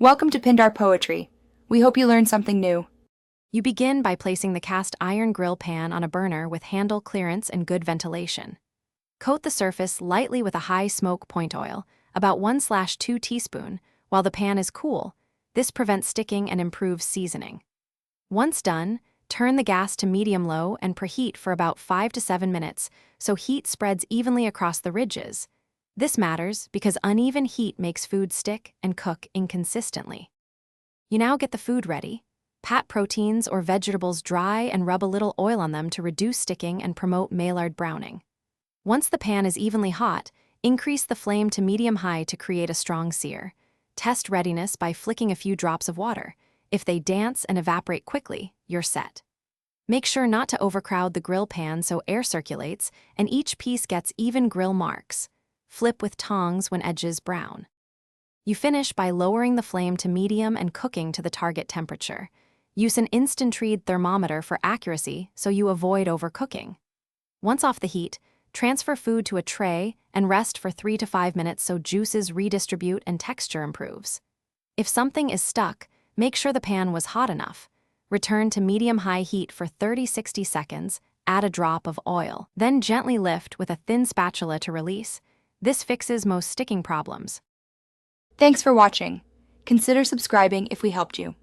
Welcome to Pindar Poetry. We hope you learned something new. You begin by placing the cast iron grill pan on a burner with handle clearance and good ventilation. Coat the surface lightly with a high smoke point oil, about 1/2 teaspoon, while the pan is cool. This prevents sticking and improves seasoning. Once done, turn the gas to medium-low and preheat for about 5 to 7 minutes so heat spreads evenly across the ridges. This matters because uneven heat makes food stick and cook inconsistently. You now get the food ready. Pat proteins or vegetables dry and rub a little oil on them to reduce sticking and promote Maillard browning. Once the pan is evenly hot, increase the flame to medium-high to create a strong sear. Test readiness by flicking a few drops of water. If they dance and evaporate quickly, you're set. Make sure not to overcrowd the grill pan so air circulates and each piece gets even grill marks. Flip with tongs when edges brown. You finish by lowering the flame to medium and cooking to the target temperature. Use an instant-read thermometer for accuracy so you avoid overcooking. Once off the heat, transfer food to a tray and rest for 3 to 5 minutes so juices redistribute and texture improves. If something is stuck, make sure the pan was hot enough. Return to medium-high heat for 30-60 seconds, add a drop of oil, then gently lift with a thin spatula to release. This fixes most sticking problems. Thanks for watching. Consider subscribing if we helped you.